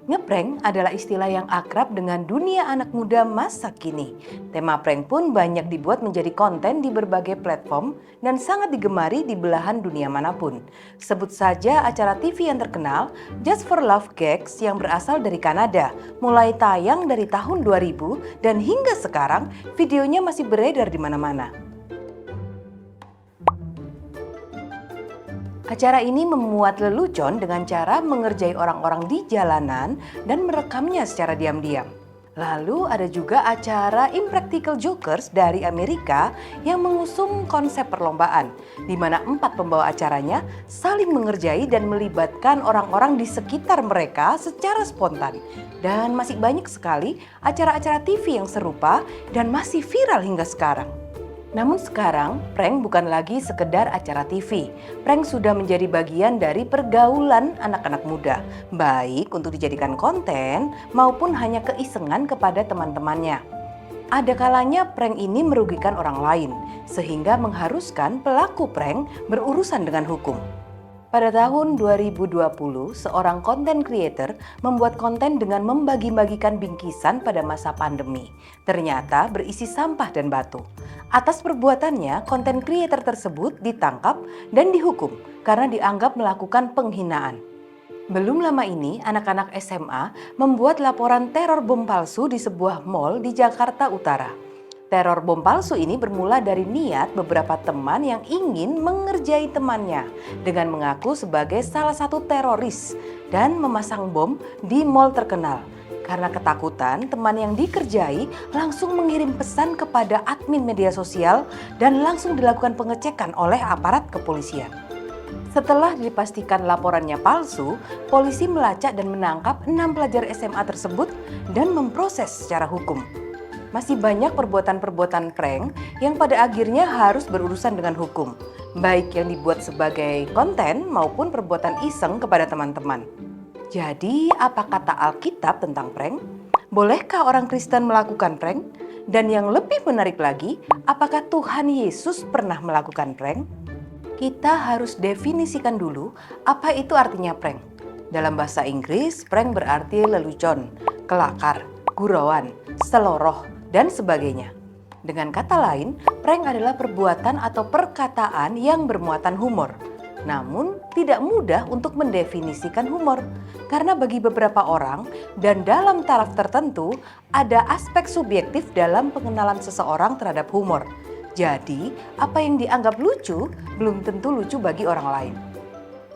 Ngeprank adalah istilah yang akrab dengan dunia anak muda masa kini. Tema prank pun banyak dibuat menjadi konten di berbagai platform dan sangat digemari di belahan dunia manapun. Sebut saja acara TV yang terkenal, Just for Love Gags yang berasal dari Kanada. Mulai tayang dari tahun 2000 dan hingga sekarang videonya masih beredar di mana-mana. Acara ini memuat lelucon dengan cara mengerjai orang-orang di jalanan dan merekamnya secara diam-diam. Lalu ada juga acara Impractical Jokers dari Amerika yang mengusung konsep perlombaan, di mana 4 pembawa acaranya saling mengerjai dan melibatkan orang-orang di sekitar mereka secara spontan. Dan masih banyak sekali acara-acara TV yang serupa dan masih viral hingga sekarang. Namun sekarang, prank bukan lagi sekedar acara TV. Prank sudah menjadi bagian dari pergaulan anak-anak muda, baik untuk dijadikan konten maupun hanya keisengan kepada teman-temannya. Ada kalanya prank ini merugikan orang lain, sehingga mengharuskan pelaku prank berurusan dengan hukum. Pada tahun 2020, seorang content creator membuat konten dengan membagi-bagikan bingkisan pada masa pandemi. Ternyata berisi sampah dan batu. Atas perbuatannya, konten creator tersebut ditangkap dan dihukum karena dianggap melakukan penghinaan. Belum lama ini, anak-anak SMA membuat laporan teror bom palsu di sebuah mal di Jakarta Utara. Teror bom palsu ini bermula dari niat beberapa teman yang ingin mengerjai temannya dengan mengaku sebagai salah satu teroris dan memasang bom di mal terkenal. Karena ketakutan, teman yang dikerjai langsung mengirim pesan kepada admin media sosial dan langsung dilakukan pengecekan oleh aparat kepolisian. Setelah dipastikan laporannya palsu, polisi melacak dan menangkap 6 pelajar SMA tersebut dan memproses secara hukum. Masih banyak perbuatan-perbuatan prank yang pada akhirnya harus berurusan dengan hukum, baik yang dibuat sebagai konten maupun perbuatan iseng kepada teman-teman. Jadi, apa kata Alkitab tentang prank? Bolehkah orang Kristen melakukan prank? Dan yang lebih menarik lagi, apakah Tuhan Yesus pernah melakukan prank? Kita harus definisikan dulu apa itu artinya prank. Dalam bahasa Inggris, prank berarti lelucon, kelakar, gurauan, seloroh, dan sebagainya. Dengan kata lain, prank adalah perbuatan atau perkataan yang bermuatan humor. Namun, tidak mudah untuk mendefinisikan humor. Karena bagi beberapa orang dan dalam taraf tertentu, ada aspek subjektif dalam pengenalan seseorang terhadap humor. Jadi, apa yang dianggap lucu belum tentu lucu bagi orang lain.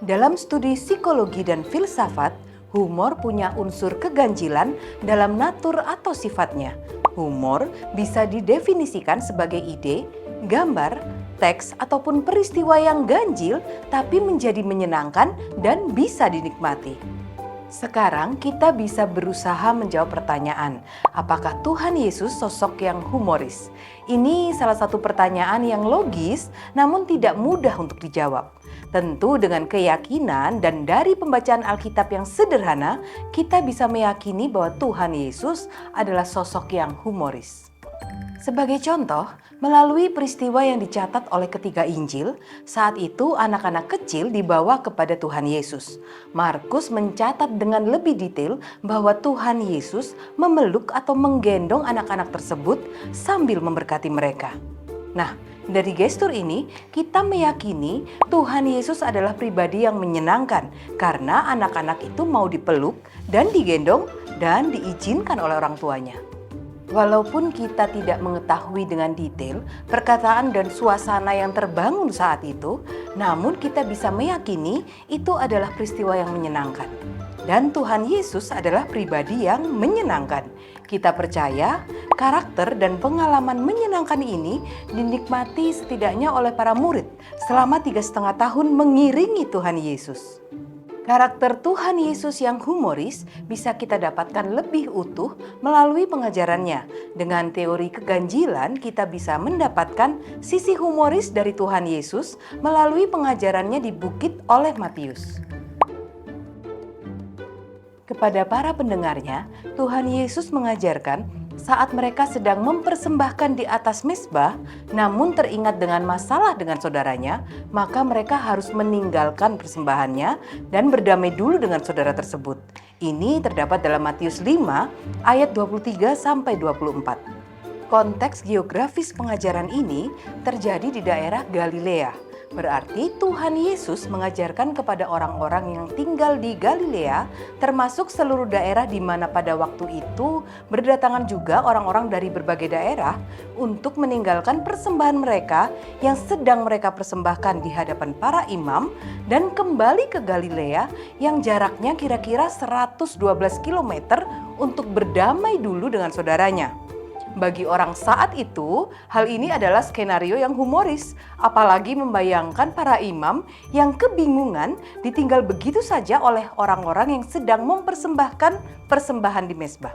Dalam studi psikologi dan filsafat, humor punya unsur keganjilan dalam natur atau sifatnya. Humor bisa didefinisikan sebagai ide, gambar, teks, ataupun peristiwa yang ganjil tapi menjadi menyenangkan dan bisa dinikmati. Sekarang kita bisa berusaha menjawab pertanyaan, apakah Tuhan Yesus sosok yang humoris? Ini salah satu pertanyaan yang logis namun tidak mudah untuk dijawab. Tentu dengan keyakinan dan dari pembacaan Alkitab yang sederhana, kita bisa meyakini bahwa Tuhan Yesus adalah sosok yang humoris. Sebagai contoh, melalui peristiwa yang dicatat oleh ketiga Injil, saat itu anak-anak kecil dibawa kepada Tuhan Yesus. Markus mencatat dengan lebih detail bahwa Tuhan Yesus memeluk atau menggendong anak-anak tersebut sambil memberkati mereka. Nah, dari gestur ini kita meyakini Tuhan Yesus adalah pribadi yang menyenangkan karena anak-anak itu mau dipeluk dan digendong dan diizinkan oleh orang tuanya. Walaupun kita tidak mengetahui dengan detail perkataan dan suasana yang terbangun saat itu, namun kita bisa meyakini itu adalah peristiwa yang menyenangkan. Dan Tuhan Yesus adalah pribadi yang menyenangkan. Kita percaya karakter dan pengalaman menyenangkan ini dinikmati setidaknya oleh para murid selama 3,5 tahun mengiringi Tuhan Yesus. Karakter Tuhan Yesus yang humoris bisa kita dapatkan lebih utuh melalui pengajarannya. Dengan teori keganjilan, kita bisa mendapatkan sisi humoris dari Tuhan Yesus melalui pengajarannya di Bukit oleh Matius. Kepada para pendengarnya, Tuhan Yesus mengajarkan Saat mereka sedang mempersembahkan di atas mezbah, namun teringat dengan masalah dengan saudaranya, maka mereka harus meninggalkan persembahannya dan berdamai dulu dengan saudara tersebut. Ini terdapat dalam Matius 5 ayat 23 sampai 24. Konteks geografis pengajaran ini terjadi di daerah Galilea. Berarti Tuhan Yesus mengajarkan kepada orang-orang yang tinggal di Galilea, termasuk seluruh daerah di mana pada waktu itu berdatangan juga orang-orang dari berbagai daerah untuk meninggalkan persembahan mereka yang sedang mereka persembahkan di hadapan para imam dan kembali ke Galilea yang jaraknya kira-kira 112 km untuk berdamai dulu dengan saudaranya. Bagi orang saat itu, hal ini adalah skenario yang humoris, apalagi membayangkan para imam yang kebingungan ditinggal begitu saja oleh orang-orang yang sedang mempersembahkan persembahan di mezbah.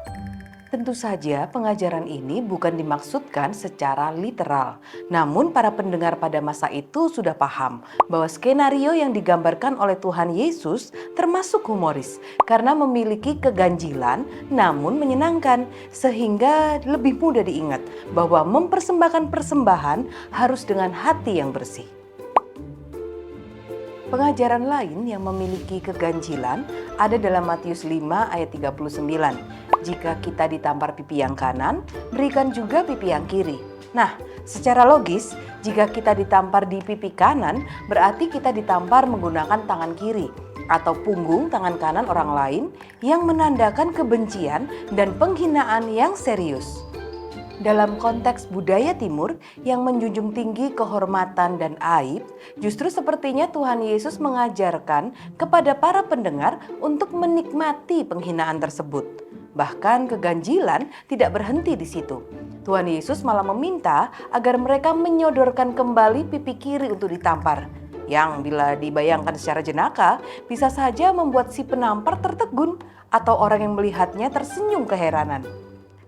Tentu saja pengajaran ini bukan dimaksudkan secara literal, namun para pendengar pada masa itu sudah paham bahwa skenario yang digambarkan oleh Tuhan Yesus termasuk humoris karena memiliki keganjilan namun menyenangkan, sehingga lebih mudah diingat bahwa mempersembahkan persembahan harus dengan hati yang bersih. Pengajaran lain yang memiliki keganjilan ada dalam Matius 5 ayat 39. Jika kita ditampar pipi yang kanan, berikan juga pipi yang kiri. Nah, secara logis, jika kita ditampar di pipi kanan, berarti kita ditampar menggunakan tangan kiri atau punggung tangan kanan orang lain yang menandakan kebencian dan penghinaan yang serius. Dalam konteks budaya timur yang menjunjung tinggi kehormatan dan aib, justru sepertinya Tuhan Yesus mengajarkan kepada para pendengar untuk menikmati penghinaan tersebut. Bahkan keganjilan tidak berhenti di situ. Tuhan Yesus malah meminta agar mereka menyodorkan kembali pipi kiri untuk ditampar, yang bila dibayangkan secara jenaka bisa saja membuat si penampar tertegun atau orang yang melihatnya tersenyum keheranan.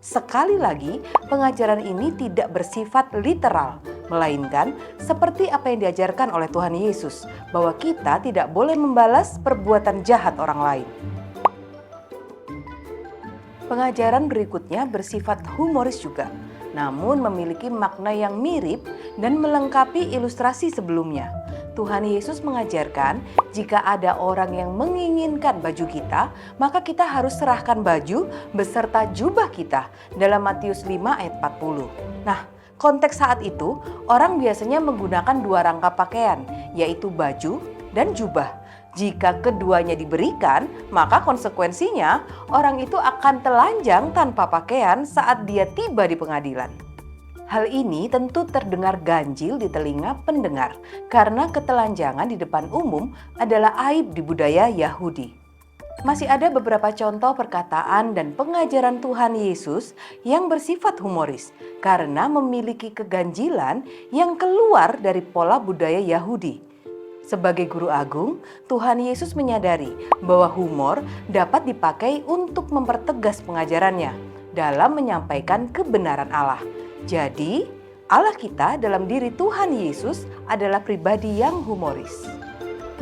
Sekali lagi, pengajaran ini tidak bersifat literal, melainkan seperti apa yang diajarkan oleh Tuhan Yesus, bahwa kita tidak boleh membalas perbuatan jahat orang lain. Pengajaran berikutnya bersifat humoris juga, namun memiliki makna yang mirip dan melengkapi ilustrasi sebelumnya. Tuhan Yesus mengajarkan jika ada orang yang menginginkan baju kita, maka kita harus serahkan baju beserta jubah kita dalam Matius 5 ayat 40. Nah, konteks saat itu orang biasanya menggunakan dua rangkap pakaian, yaitu baju dan jubah. Jika keduanya diberikan, maka konsekuensinya orang itu akan telanjang tanpa pakaian saat dia tiba di pengadilan. Hal ini tentu terdengar ganjil di telinga pendengar karena ketelanjangan di depan umum adalah aib di budaya Yahudi. Masih ada beberapa contoh perkataan dan pengajaran Tuhan Yesus yang bersifat humoris karena memiliki keganjilan yang keluar dari pola budaya Yahudi. Sebagai guru agung, Tuhan Yesus menyadari bahwa humor dapat dipakai untuk mempertegas pengajarannya dalam menyampaikan kebenaran Allah. Jadi, Allah kita dalam diri Tuhan Yesus adalah pribadi yang humoris.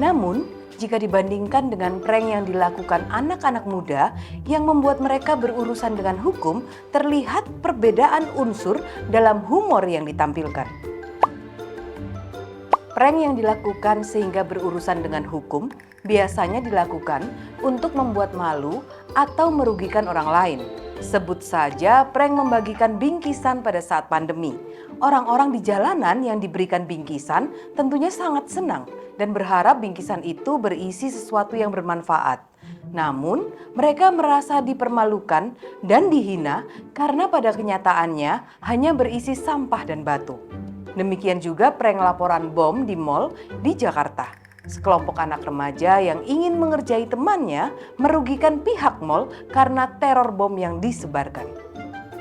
Namun, jika dibandingkan dengan prank yang dilakukan anak-anak muda yang membuat mereka berurusan dengan hukum, terlihat perbedaan unsur dalam humor yang ditampilkan. Prank yang dilakukan sehingga berurusan dengan hukum biasanya dilakukan untuk membuat malu atau merugikan orang lain. Sebut saja prank membagikan bingkisan pada saat pandemi. Orang-orang di jalanan yang diberikan bingkisan tentunya sangat senang dan berharap bingkisan itu berisi sesuatu yang bermanfaat. Namun, mereka merasa dipermalukan dan dihina karena pada kenyataannya hanya berisi sampah dan batu. Demikian juga prank laporan bom di mal di Jakarta. Sekelompok anak remaja yang ingin mengerjai temannya merugikan pihak mal karena teror bom yang disebarkan.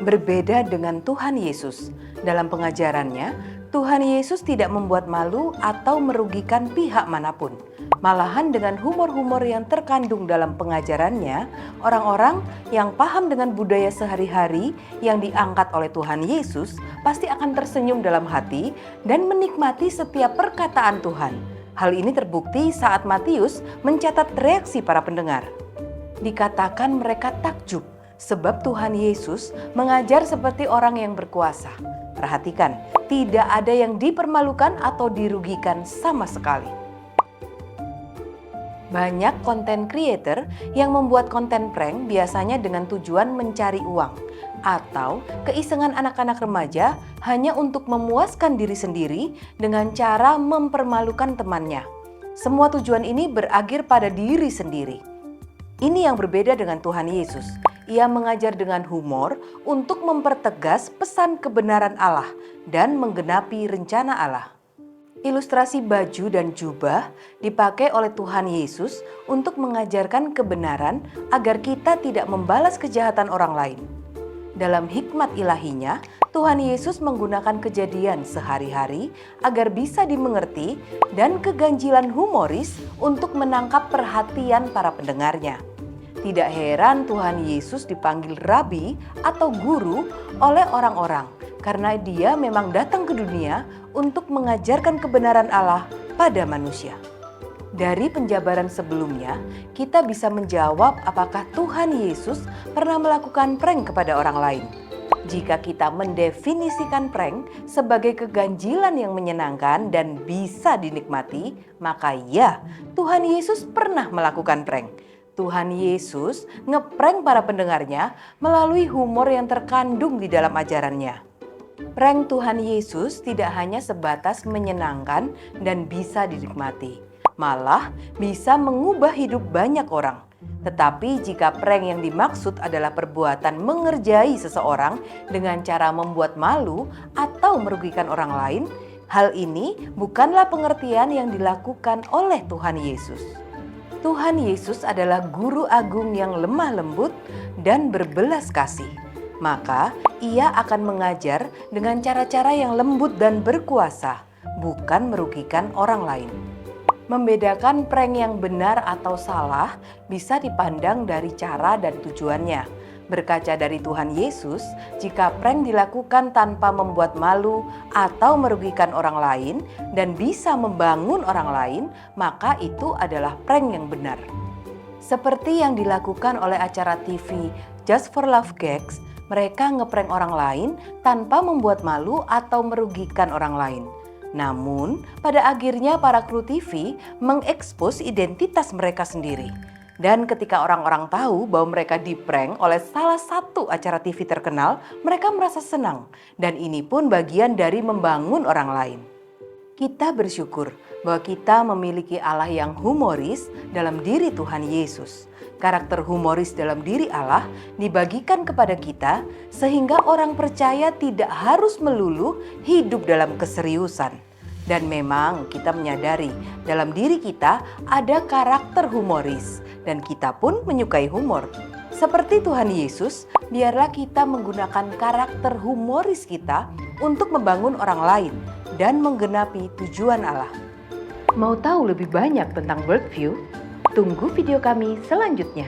Berbeda dengan Tuhan Yesus, dalam pengajarannya, Tuhan Yesus tidak membuat malu atau merugikan pihak manapun. Malahan dengan humor-humor yang terkandung dalam pengajarannya, orang-orang yang paham dengan budaya sehari-hari yang diangkat oleh Tuhan Yesus pasti akan tersenyum dalam hati dan menikmati setiap perkataan Tuhan. Hal ini terbukti saat Matius mencatat reaksi para pendengar. Dikatakan mereka takjub Sebab Tuhan Yesus mengajar seperti orang yang berkuasa. Perhatikan, tidak ada yang dipermalukan atau dirugikan sama sekali. Banyak konten creator yang membuat konten prank biasanya dengan tujuan mencari uang atau keisengan anak-anak remaja hanya untuk memuaskan diri sendiri dengan cara mempermalukan temannya. Semua tujuan ini berakhir pada diri sendiri. Ini yang berbeda dengan Tuhan Yesus. Ia mengajar dengan humor untuk mempertegas pesan kebenaran Allah dan menggenapi rencana Allah. Ilustrasi baju dan jubah dipakai oleh Tuhan Yesus untuk mengajarkan kebenaran agar kita tidak membalas kejahatan orang lain. Dalam hikmat ilahinya, Tuhan Yesus menggunakan kejadian sehari-hari agar bisa dimengerti dan keganjilan humoris untuk menangkap perhatian para pendengarnya. Tidak heran Tuhan Yesus dipanggil rabi atau guru oleh orang-orang karena dia memang datang ke dunia untuk mengajarkan kebenaran Allah pada manusia. Dari penjabaran sebelumnya, kita bisa menjawab apakah Tuhan Yesus pernah melakukan prank kepada orang lain. Jika kita mendefinisikan prank sebagai keganjilan yang menyenangkan dan bisa dinikmati, maka ya, Tuhan Yesus pernah melakukan prank. Tuhan Yesus ngeprank para pendengarnya melalui humor yang terkandung di dalam ajarannya. Prank Tuhan Yesus tidak hanya sebatas menyenangkan dan bisa dinikmati, malah bisa mengubah hidup banyak orang. Tetapi jika prank yang dimaksud adalah perbuatan mengerjai seseorang dengan cara membuat malu atau merugikan orang lain, hal ini bukanlah pengertian yang dilakukan oleh Tuhan Yesus. Tuhan Yesus adalah guru agung yang lemah lembut dan berbelas kasih. Maka ia akan mengajar dengan cara-cara yang lembut dan berkuasa, bukan merugikan orang lain. Membedakan prank yang benar atau salah bisa dipandang dari cara dan tujuannya. Berkaca dari Tuhan Yesus, jika prank dilakukan tanpa membuat malu atau merugikan orang lain dan bisa membangun orang lain, maka itu adalah prank yang benar. Seperti yang dilakukan oleh acara TV Just for Love Gags, mereka ngeprank orang lain tanpa membuat malu atau merugikan orang lain. Namun, pada akhirnya para kru TV mengekspos identitas mereka sendiri. Dan ketika orang-orang tahu bahwa mereka diprank oleh salah satu acara TV terkenal, mereka merasa senang. Dan ini pun bagian dari membangun orang lain. Kita bersyukur bahwa kita memiliki Allah yang humoris dalam diri Tuhan Yesus. Karakter humoris dalam diri Allah dibagikan kepada kita sehingga orang percaya tidak harus melulu hidup dalam keseriusan. Dan memang kita menyadari dalam diri kita ada karakter humoris dan kita pun menyukai humor. Seperti Tuhan Yesus, biarlah kita menggunakan karakter humoris kita untuk membangun orang lain dan menggenapi tujuan Allah. Mau tahu lebih banyak tentang Worldview? Tunggu video kami selanjutnya.